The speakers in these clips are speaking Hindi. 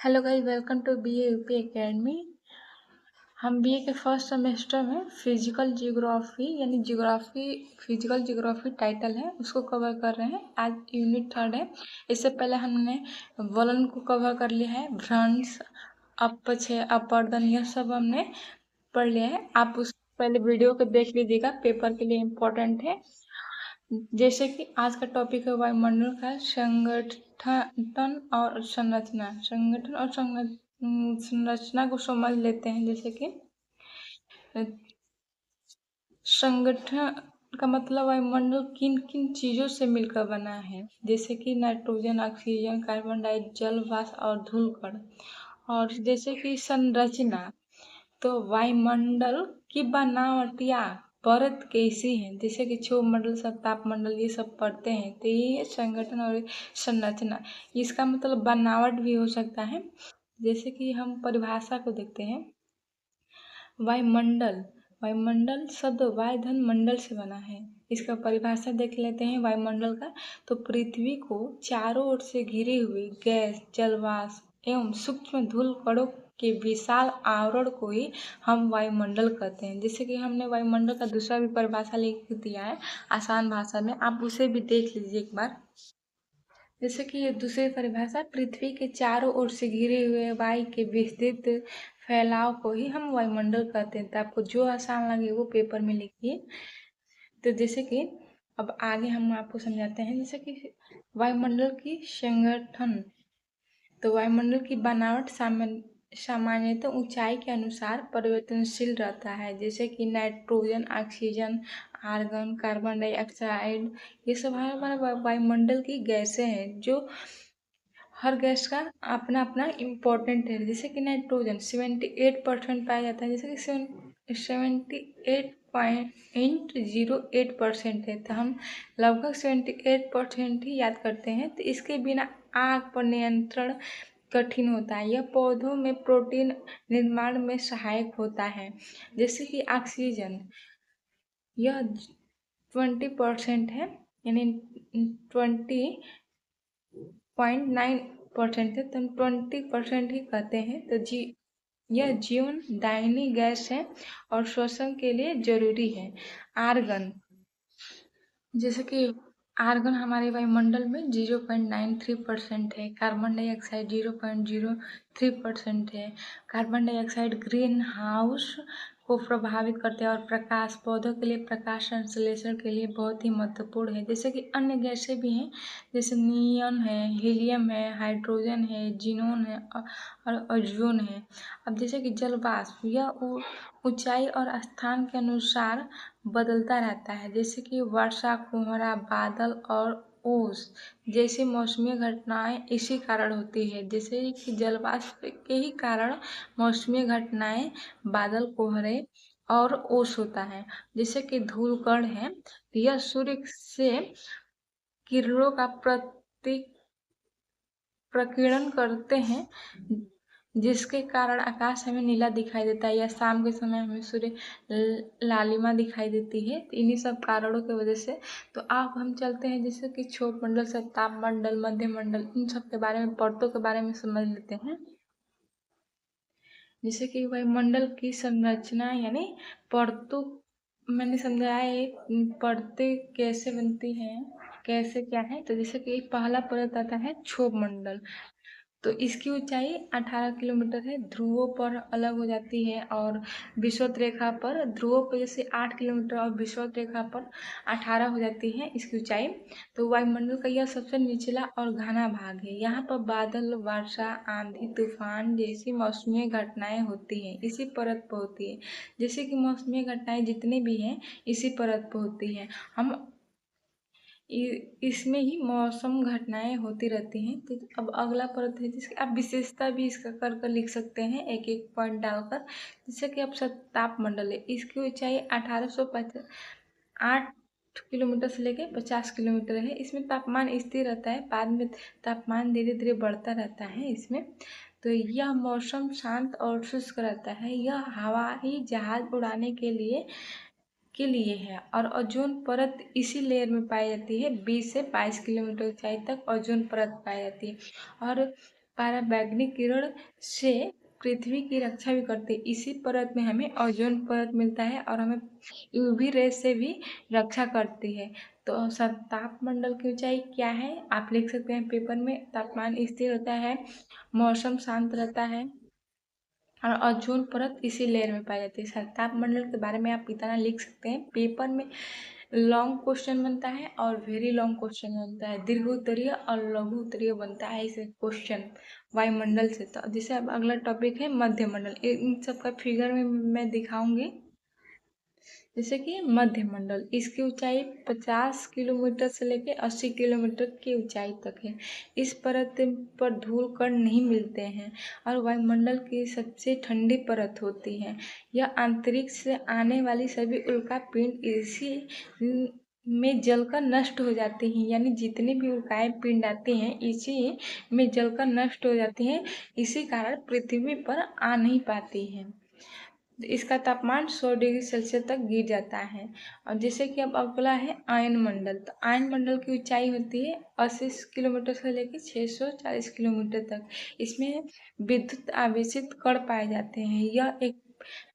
Hello guys, welcome to BA UP Academy. हम बीए के फर्स्ट सेमेस्टर में physical geography physical geography title है उसको कवर कर रहे हैं। आज यूनिट 3 है। इससे पहले हमने वलन को कवर कर लिया है, भ्रंश, अपक्षय, अपर्दन, यह सब हमने पढ़ लिया है। आप उस पहले वीडियो को देख लीजिएगा, पेपर के लिए इम्पोर्टेंट है। जैसे कि आज का टॉपिक है वायुमंडल का संगठन और संरचना। संगठन और संरचना को समझ लेते हैं। जैसे कि संगठन का मतलब वायुमंडल किन किन चीजों से मिलकर बना है, जैसे कि नाइट्रोजन, ऑक्सीजन, कार्बन डाइऑक्साइड, जल, वाष्प और धूल कण। और जैसे कि संरचना, तो वायुमंडल की बनावटिया परत कैसी है, जैसे कि क्षोभमंडल, सब तापमंडल, ये सब पढ़ते हैं। तो ये संगठन और संरचना, इसका मतलब बनावट भी हो सकता है। जैसे कि हम परिभाषा को देखते हैं। वायुमंडल शब्द वायुधन मंडल से बना है। इसका परिभाषा देख लेते हैं वायुमंडल का। तो पृथ्वी को चारों ओर से घिरे हुए गैस, जलवाष्प एवं सूक्ष्म धूल कणों के विशाल आवरण को ही हम वायुमंडल कहते हैं। जैसे कि हमने वायुमंडल का दूसरा भी परिभाषा लिख दिया है आसान भाषा में, आप उसे भी देख लीजिए एक बार। जैसे कि दूसरी परिभाषा, पृथ्वी के चारों ओर से घिरे हुए वायु के विस्तृत फैलाव को ही हम वायुमंडल कहते हैं। तो आपको जो आसान लगे वो पेपर में लिखिए। तो जैसे कि अब आगे हम आपको समझाते हैं। जैसे कि वायुमंडल की संगठन, तो वायुमंडल की बनावट सामान्यतः ऊंचाई के अनुसार परिवर्तनशील रहता है। जैसे कि nitrogen, oxygen, argon, carbon dioxide, ये सब हमारे वायुमंडल की गैसें हैं, जो हर गैस का अपना अपना इम्पोर्टेंट है। जैसे कि नाइट्रोजन 78% पाया जाता है, जैसे कि 78.08% है। तो हम लगभग 78% ही याद करते हैं। तो इसके बिना आग पर नियंत्रण कठिन होता है। यह पौधों में प्रोटीन निर्माण में सहायक होता है। जैसे कि ऑक्सीजन, यह 20% है, यानी 20.9% है। तो हम 20% ही कहते हैं। तो यह जीवन दायिनी गैस है और श्वसन के लिए जरूरी है। आर्गन, जैसे कि आर्गन हमारे वायुमंडल में 0.93% है। कार्बन डाइऑक्साइड 0.03% है। कार्बन डाइऑक्साइड ग्रीन हाउस को प्रभावित करते हैं और प्रकाश, पौधों के लिए प्रकाश संश्लेषण के लिए बहुत ही महत्वपूर्ण है। जैसे कि अन्य गैसें भी हैं, जैसे नियन है, हीलियम है, हाइड्रोजन है, जीनोन है और ओजोन है। अब जैसे कि जल वाष्प, यह ऊंचाई और स्थान के अनुसार बदलता रहता है। जैसे कि वर्षा, कोहरा, बादल और ओस जैसी मौसमी घटनाएं इसी कारण होती है। जैसे कि जलवाष्प के ही कारण मौसमी घटनाएं, बादल, कोहरे और ओस होता है। जैसे कि धूल कण है, यह सूर्य से किरणों का प्रकीर्णन करते हैं, जिसके कारण आकाश हमें नीला दिखाई देता है, या शाम के समय हमें सूर्य लालिमा दिखाई देती है। तो इन्हीं सब कारणों की वजह से। तो अब हम चलते हैं जैसे कि क्षोभमंडल से तापमंडल, मध्यमंडल, इन सब के बारे में, परतों के बारे में समझ लेते हैं। जैसे कि वायुमंडल की संरचना यानी परतों, मैंने समझाया परतें कैसे बनती हैं, कैसे क्या है। तो जैसे कि पहला परत आता है क्षोभमंडल। तो इसकी ऊंचाई 18 किलोमीटर है। ध्रुवों पर अलग हो जाती है और विषुवत रेखा पर, ध्रुवों पर जैसे 8 किलोमीटर और विषुवत रेखा पर 18 हो जाती है इसकी ऊंचाई। तो वायुमंडल का यह सबसे निचला और घना भाग है। यहाँ पर बादल, वर्षा, आंधी, तूफान जैसी मौसमी घटनाएं होती हैं, इसी परत पर होती है। जैसे कि मौसमी घटनाएं जितनी भी हैं इसी परत पर होती हैं। हम इसमें ही मौसम घटनाएं होती रहती हैं। तो अब अगला परत है जिसकी आप विशेषता भी इसका कर लिख सकते हैं, एक एक पॉइंट डालकर। जैसे कि अब तापमंडल है, इसकी ऊंचाई 8 किलोमीटर से लेकर 50 किलोमीटर है। इसमें तापमान स्थिर रहता है, बाद में तापमान धीरे धीरे बढ़ता रहता है इसमें। तो यह मौसम शांत और शुष्क रहता है। यह हवाई जहाज उड़ाने के लिए है। और ओजोन परत इसी लेयर में पाई जाती है। 20 से 22 किलोमीटर ऊंचाई तक ओजोन परत पाई जाती है। और पराबैंगनी किरण से पृथ्वी की रक्षा भी करते हैं। इसी परत में हमें ओजोन परत मिलता है और हमें यूवी रेस से भी रक्षा करती है। तो तापमंडल की ऊंचाई क्या है आप लिख सकते हैं पेपर में। तापमान स्थिर होता है, मौसम शांत रहता है और ओजोन परत इसी लेयर में पाई जाती है। तापमंडल के बारे में आप इतना लिख सकते हैं। पेपर में लॉन्ग क्वेश्चन बनता है और वेरी लॉन्ग क्वेश्चन बनता है, दीर्घ उत्तरीय और लघु उत्तरीय बनता है इसे क्वेश्चन वायुमंडल से। तो जैसे अब अगला टॉपिक है मध्यमंडल। इन सब का फिगर में मैं दिखाऊंगी। जैसे कि मध्यमंडल, इसकी ऊंचाई 50 किलोमीटर से लेकर 80 किलोमीटर की ऊंचाई तक है। इस परत पर धूल कण नहीं मिलते हैं और वायुमंडल की सबसे ठंडी परत होती है। यह अंतरिक्ष से आने वाली सभी उल्का पिंड इसी में जलकर नष्ट हो जाती हैं। यानी जितनी भी उल्काएं पिंड आती हैं इसी में जलकर नष्ट हो जाती हैं। इसी कारण पृथ्वी पर आ नहीं पाती हैं। इसका तापमान 100 डिग्री सेल्सियस तक गिर जाता है। और जैसे कि अब अगला है आयन मंडल। तो आयन मंडल की ऊंचाई होती है 80 किलोमीटर से लेकर 640 किलोमीटर तक। इसमें विद्युत आवेशित कण पाए जाते हैं। यह एक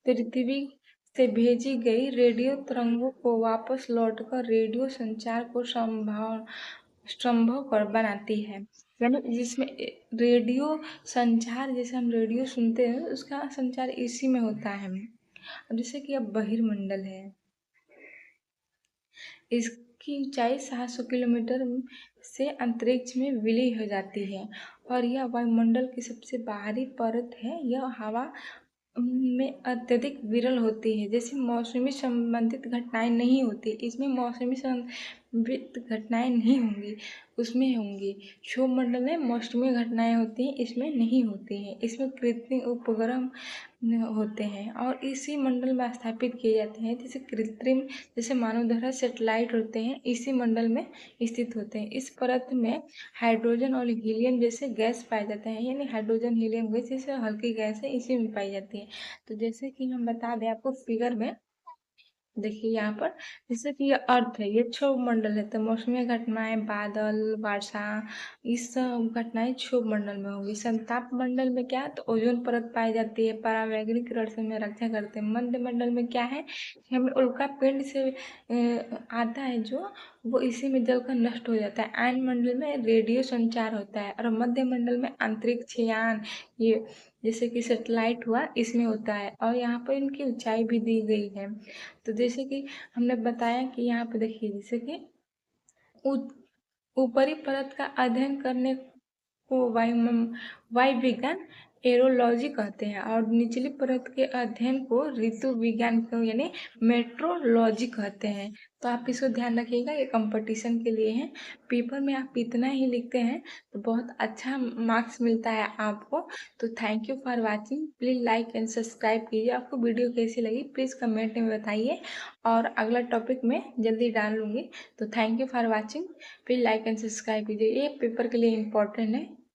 पृथ्वी से भेजी गई रेडियो तरंगों को वापस लौटकर रेडियो संचार को संभव कर बनाती है। यानी जिसमें रेडियो संचार, जैसे हम रेडियो सुनते हैं उसका संचार इसी में होता है। अब जैसे कि अब बहिर्मंडल है, इसकी ऊंचाई 700 किलोमीटर से अंतरिक्ष में विलीन हो जाती है और यह वायुमंडल की सबसे बाहरी परत है। यह हवा में अत्यधिक विरल होती है। जैसे मौसमी संबंधित घटनाएं नहीं होती, इसमें मौसमी संबंधित घटनाएं नहीं होंगी, उसमें होंगी। क्षोभमंडल में मौसमी घटनाएं होती हैं, इसमें नहीं होती हैं। इसमें कृत्रिम उपग्रह होते हैं और इसी मंडल में स्थापित किए जाते हैं। जैसे कृत्रिम, जैसे मानवधरा सैटेलाइट होते हैं, इसी मंडल में स्थित होते हैं। इस परत में हाइड्रोजन और हीलियम जैसे गैस पाए जाते हैं। यानी हाइड्रोजन हीलियम गैस जैसे हल्की गैस है, इसी में पाई जाती है। तो जैसे कि हम बता दें आपको फिगर में, देखिए यहाँ पर जैसे कि ये अर्थ है, ये क्षोभ मंडल है। तो मौसमी घटनाएं, बादल, वर्षा, इस सब घटनाएं क्षोभ मंडल में होगी। संताप मंडल में क्या है, तो ओजोन परत पाई जाती है, परावैंगनी किरण से हमें रक्षा करते हैं। मध्य मंडल में क्या है, हमें उल्का पिंड से आता है जो, वो इसी में जलकर नष्ट हो जाता है। आयन मंडल में रेडियो संचार होता है और मध्य मंडल में अंतरिक्ष यान, ये जैसे कि सैटेलाइट हुआ, इसमें होता है। और यहाँ पर इनकी ऊंचाई भी दी गई है। तो जैसे कि हमने बताया कि यहाँ पे देखिए, जैसे कि ऊपरी परत का अध्ययन करने को वायु विज्ञान एरोलॉजी कहते हैं और निचली परत के अध्ययन को ऋतु विज्ञान यानी मेट्रोलॉजी कहते हैं। तो आप इसको ध्यान रखिएगा, ये कंपटीशन के लिए है। पेपर में आप इतना ही लिखते हैं तो बहुत अच्छा मार्क्स मिलता है आपको। तो thank you for watching. Please like and subscribe कीजिए। आपको वीडियो कैसी लगी प्लीज़ कमेंट में बताइए और अगला टॉपिक मैं जल्दी डाल लूँगी। तो thank you for watching. Please like and subscribe कीजिए, ये पेपर के लिए इम्पोर्टेंट है।